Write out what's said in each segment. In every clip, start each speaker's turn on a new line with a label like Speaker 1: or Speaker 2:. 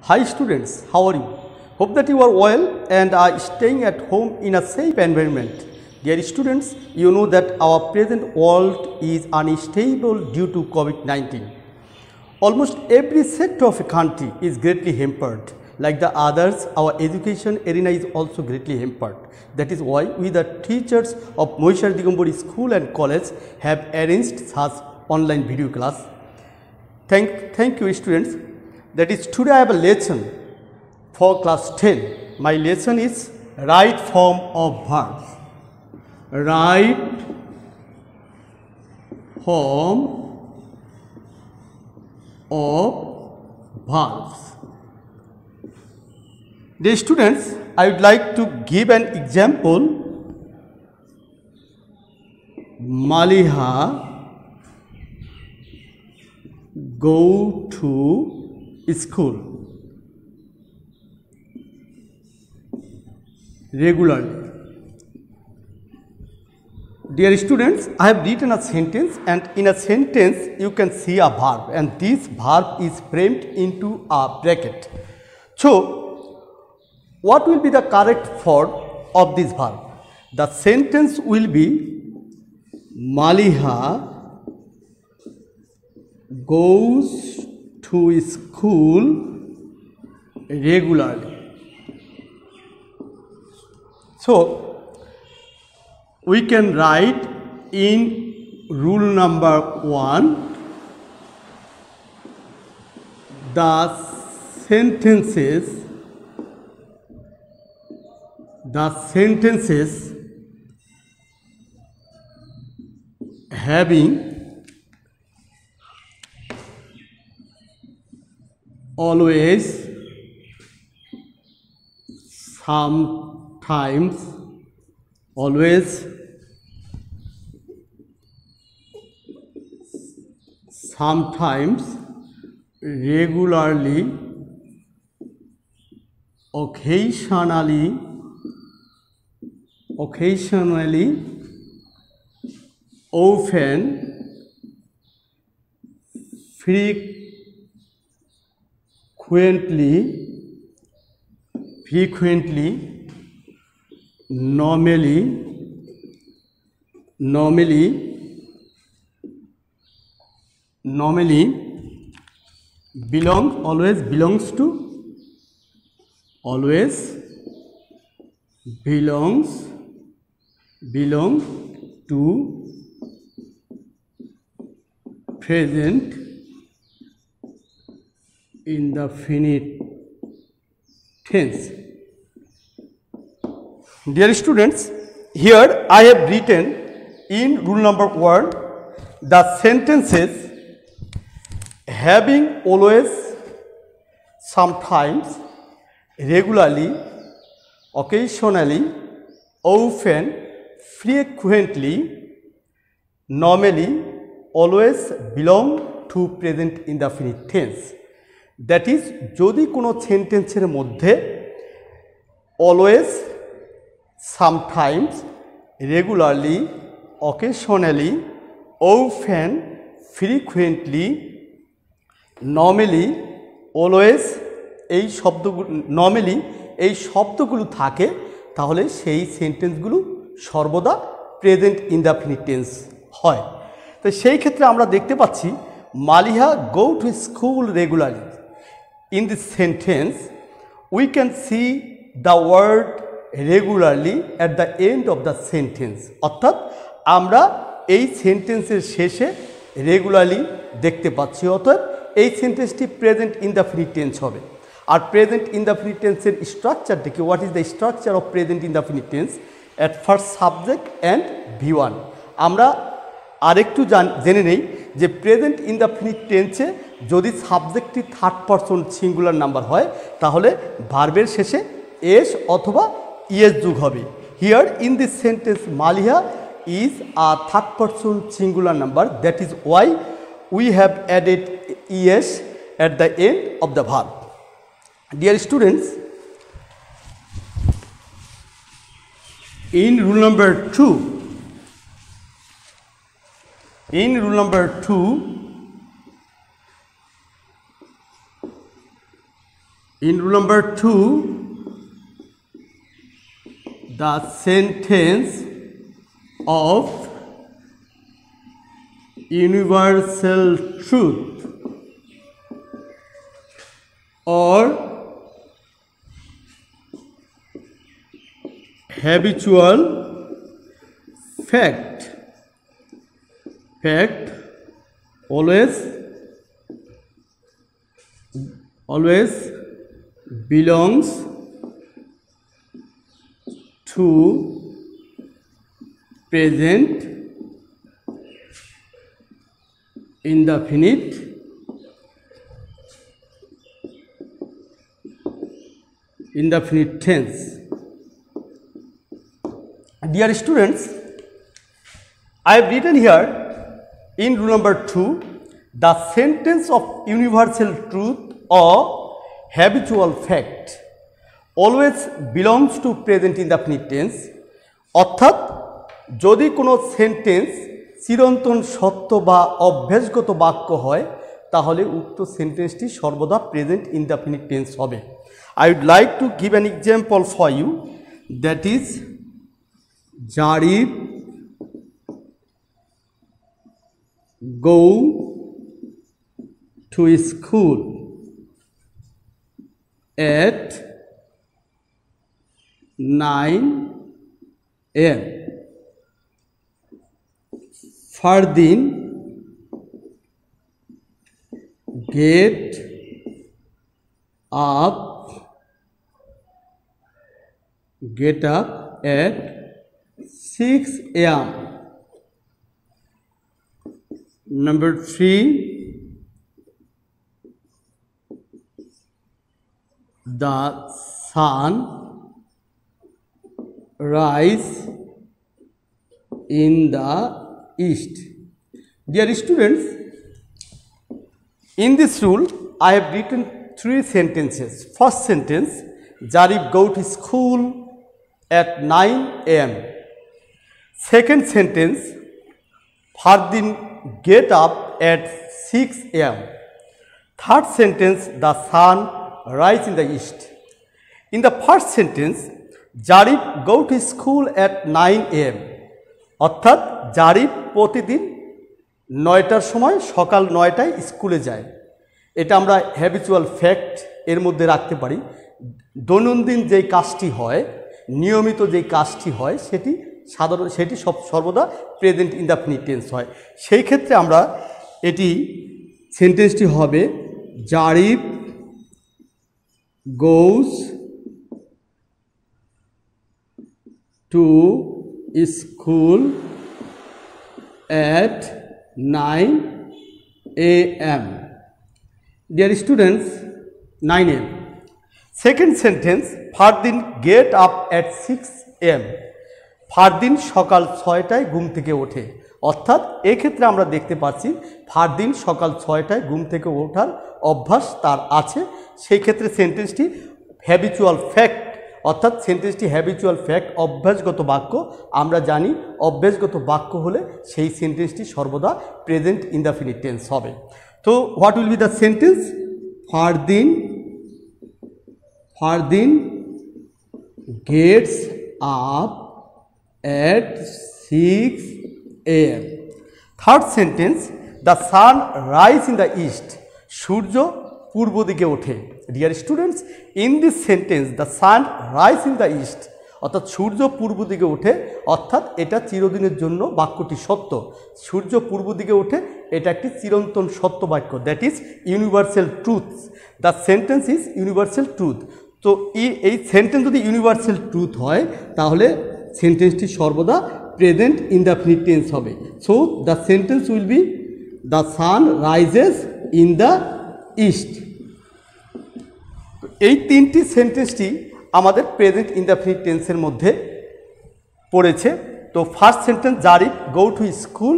Speaker 1: Hi students, how are you? Hope that you are well and are staying at home in a safe environment. Dear students, you know that our present world is unstable due to COVID-19. Almost every sector of a country is greatly hampered. Like the others, our education arena is also greatly hampered. That is why we, the teachers of Moishar Digambori School and College, have arranged such online video class. Thank you students. That is, today I have a lesson for class 10. My lesson is right form of verbs. Right form of verbs. Dear students, I would like to give an example. Maliha go to school regularly. Dear students, I have written a sentence, and in a sentence you can see a verb, and this verb is framed into a bracket. So, what will be the correct form of this verb? The sentence will be Maliha goes to school regularly. So, we can write in rule number 1, the sentences having always, sometimes, always, sometimes, regularly, occasionally, often, frequently, normally, always belongs to, present indefinite tense. Dear students, here I have written in rule number 1 the sentences having always, sometimes, regularly, occasionally, often, frequently, normally, always belong to present indefinite tense. That is, যদি কোনো সেন্টেন্সের মধ্যে always, sometimes, regularly, occasionally, often, frequently, normally, always এই শব্দগুলো থাকে, তাহলে সেই সেন্টেন্সগুলো সর্বদা প্রেজেন্ট ইনডেফিনিট টেন্স হয়। তো সেই ক্ষেত্রে আমরা দেখতে পাচ্ছি মালিহা গো to school regularly. In this sentence, we can see the word regularly at the end of the sentence. অর্থাৎ আমরা এই সেন্টেন্সের শেষে রেগুলারলি দেখতে পাচ্ছি, অতএব এই সেন্টেন্সটি প্রেজেন্ট ইনডেফিনিট টেন্স হবে। আর প্রেজেন্ট ইনডেফিনিট টেন্সের স্ট্রাকচারটা কি? What is the structure of present indefinite tense? At first subject and V1। আমরা আরেকটু জেনে নেই যে প্রেজেন্ট ইনডেফিনিট টেন্সে যদি সাবজেক্টটি থার্ড পারসন সিঙ্গুলার নাম্বার হয়, তাহলে ভার্বের শেষে এস অথবা ইএস যোগ হবে। Here in this sentence Maliha is a third person singular number. That is why we have added es at the end of the verb. Dear students, in rule number 2, In rule number 2, the sentence of universal truth or habitual fact always belongs to present indefinite tense. Dear students, I have written here in rule number 2, the sentence of universal truth or habitual fact always belongs to present indefinite tense. অর্থাৎ যদি কোনো sentence চিরন্তন সত্য বা অভ্যাসগত বাক্য হয় তাহলে উক্ত সেন্টেন্সটি সর্বদা প্রেজেন্ট ইনডেফিনিট টেন্স হবে। I would like to give an example for you, that is Jarif go to school at 9 a.m. Fardin get up at 6 a.m. Number 3, the sun rise in the east. Dear students, in this rule I have written 3 sentences. First sentence, Jarif go to school at 9 a.m. Second sentence, Fardin get up at 6 a.m. Third sentence, the sun rise in the east. In the first sentence, Jarif go to school at 9 a.m. অর্থাৎ জারিফ প্রতিদিন 9টার সময় সকাল 9টায় স্কুলে যায়। এটা আমরা habitual fact এর মধ্যে রাখতে পারি। দৈনন্দিন যেই কাজটি হয়, নিয়মিত যেই কাজটি হয় সেটি সর্বদা প্রেজেন্ট ইনডেফিনিট টেন্স হয়। সেই ক্ষেত্রে আমরা এটি সেন্টেন্সটি হবে Zarif goes to school at 9 a.m. Dear students, 9 a.m. Second sentence, Fardin get up at 6 a.m. Fardin সকাল 6টায় ঘুম থেকে ওঠে। অর্থাৎ এক্ষেত্রে আমরা দেখতে পাচ্ছি ফারদিন সকাল 6টায় ঘুম থেকে ওঠার অভ্যাস তার আছে। সেই ক্ষেত্রে সেন্টেন্সটি হ্যাবিচুয়াল ফ্যাক্ট, অর্থাৎ সেন্টেন্সটি হ্যাবিচুয়াল ফ্যাক্ট অভ্যাসগত বাক্য। আমরা জানি অভ্যাসগত বাক্য হলে সেই সেন্টেন্সটি সর্বদা প্রেজেন্ট ইনডেফিনিট টেন্স হবে। তো what will be the sentence? Fardin gets up at 6 a.m. Third sentence, the sun rise in the east. সূর্য পূর্ব দিকে ওঠে। Dear students, in this sentence, the sun rise in the east. অর্থাৎ সূর্য পূর্ব দিকে ওঠে, অর্থাৎ এটা চিরদিনের জন্য বাক্যটি সত্য। সূর্য পূর্ব দিকে ওঠে, এটা একটি চিরন্তন সত্য বাক্য। That is universal truth. The sentence is universal truth. তো এই সেন্টেন্স যদি ইউনিভার্সাল ট্রুথ হয় তাহলে সেন্টেন্সটি সর্বদা প্রেজেন্ট ইনডেফিনিট টেন্স হবে। So the sentence will be the sun rises in the east. এই তিনটি সেন্টেন্সটি আমাদের প্রেজেন্ট ইনডেফিনিট টেন্সের মধ্যে পড়েছে। তো first sentence, Zarif go to school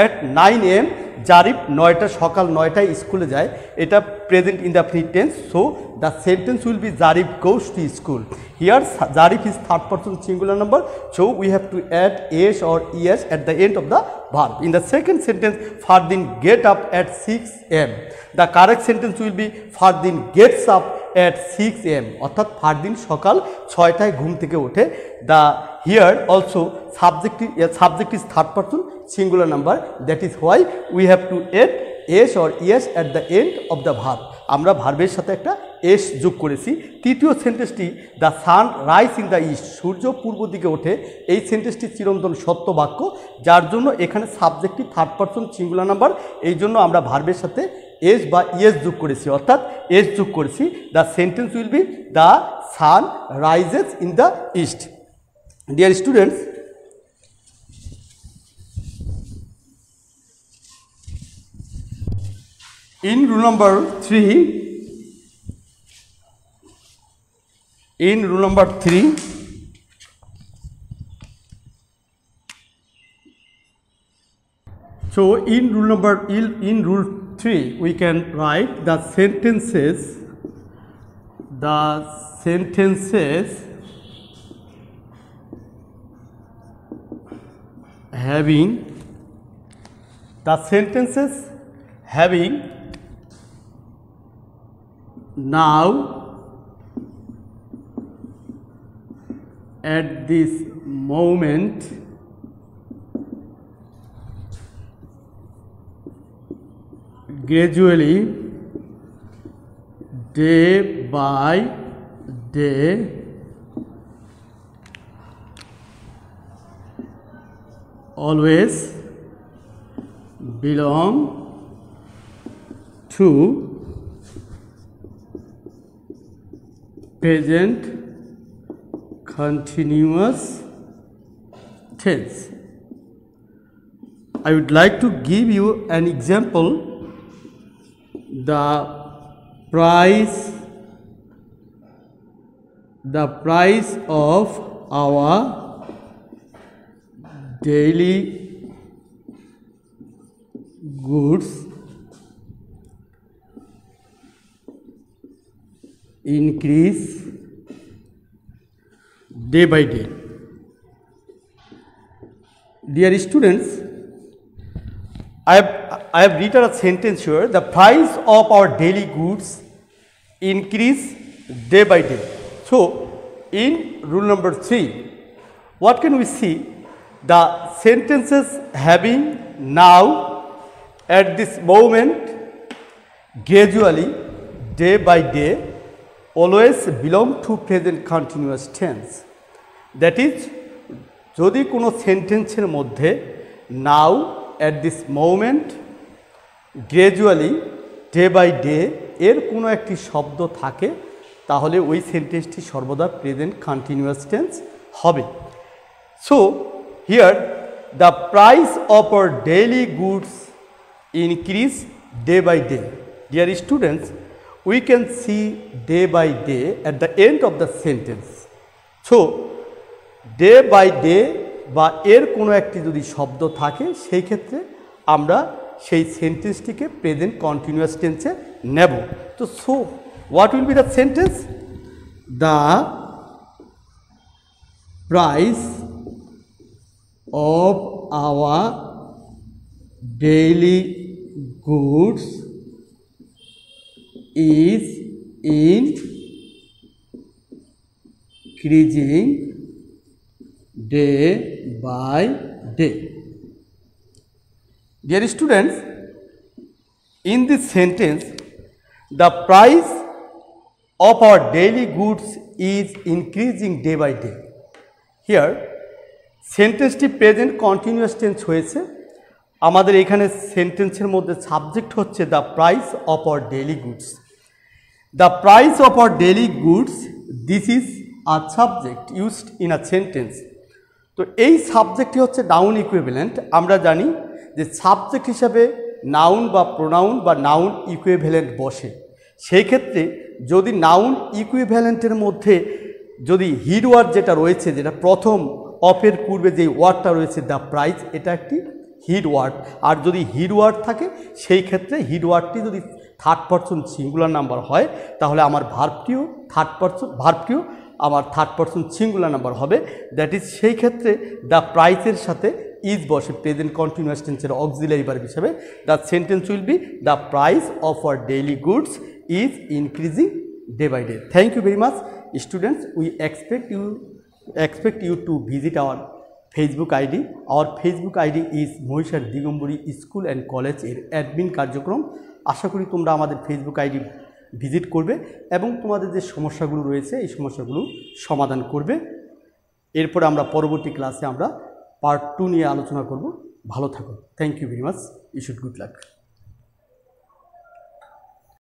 Speaker 1: at 9 a.m. Zarif 9টা সকাল 9টায় স্কুলে যায়, এটা present indefinite tense. So the sentence will be Zarif goes to school. Here Zarif is third person singular number, so we have to add s or es at the end of the verb. In the second sentence, Fardin get up at 6 am. The correct sentence will be Fardin gets up at 6 am. অর্থাৎ ফারদিন সকাল 6টায় ঘুম থেকে ওঠে। The here also subject is third person singular number, that is why we have to add s or es at the end of the verb. আমরা ভার্বের সাথে একটা S যোগ করেছি। তৃতীয় সেন্টেন্সটি the sun rise in the east, সূর্য পূর্ব দিকে ওঠে, এই সেন্টেন্সটি চিরন্তন সত্য বাক্য, যার জন্য এখানে সাবজেক্টটি থার্ড পারসন সিঙ্গুলার নাম্বার, এই জন্য আমরা ভার্বের সাথে এস বা ইয়েস যোগ করেছি, অর্থাৎ এস যোগ করেছি। The sentence will be the sun rises in the east. Dear students, in rule number 3, so in rule 3 we can write the sentences having now at this moment gradually day by day always belong to present continuous tense. I would like to give you an example. The price of our daily goods increase day by day. Dear students, I have written a sentence here. The price of our daily goods increase day by day. So in rule number 3, what can we see? The sentences having now, at this moment, gradually, day by day, always belong to present continuous tense. That is, যদি কোনো সেন্টেন্সের মধ্যে নাও, at this moment, gradually, day by day এর কোনো একটি শব্দ থাকে, তাহলে ওই সেন্টেন্সটি সর্বদা প্রেজেন্ট কন্টিনিউয়াস টেন্স হবে। So here the price of our daily goods increase day by day. Dear students, we can see day by day at the end of the sentence. So day by day বা এর কোনো একটি যদি শব্দ থাকে, সেই ক্ষেত্রে আমরা সেই সেন্টেন্সটিকে প্রেজেন্ট কন্টিনিউয়াস টেন্সে নেব। তো so what will be the sentence? The price of our daily goods is increasing day by day. Dear students, in this sentence, the price of our daily goods is increasing day by day. Here, সেন্টেন্সটি present continuous tense হয়েছে। আমাদের এখানে সেন্টেন্সের মধ্যে subject হচ্ছে the price of our daily goods. The price of our daily goods, this is a subject used in a sentence. তো এই সাবজেক্টটি হচ্ছে নাউন ইকুইভ্যালেন্ট। আমরা জানি যে সাবজেক্ট হিসাবে নাউন বা প্রোনাউন বা নাউন ইকুইভ্যালেন্ট বসে। সেই ক্ষেত্রে যদি নাউন ইকুইভ্যালেন্টের মধ্যে যদি হিড ওয়ার্ড যেটা রয়েছে, যেটা প্রথম অফের পূর্বে যে ওয়ার্ডটা রয়েছে দ্য প্রাইস, এটা একটি হিড ওয়ার্ড, আর যদি হিড ওয়ার্ড থাকে সেই ক্ষেত্রে হিড ওয়ার্ডটি যদি থার্ড পারসন সিঙ্গুলার নাম্বার হয় তাহলে আমার ভার্বটিও আমার থার্ড পারসন সিঙ্গুলার নাম্বার হবে। দ্যাট ইজ সেই ক্ষেত্রে দ্য প্রাইসের সাথে ইজ বসে প্রেজেন্ট কন্টিনিউয়াস টেন্সের অক্সিলারি ভার্ব হিসাবে। The sentence will be the price of our daily goods is increasing day by day. Thank you very much students. We expect you to visit our Facebook ID. Our Facebook ID is Mohishar Digambari school and college এর admin কার্যক্রম। আশা করি তোমরা আমাদের Facebook ID visit করবে এবং তোমাদের যে সমস্যাগুলো রয়েছে এই সমস্যাগুলো সমাধান করবে। এরপরে আমরা পরবর্তী ক্লাসে আমরা পার্ট 2 নিয়ে আলোচনা করব। ভালো থাকো। Thank you very much. You should good lakh.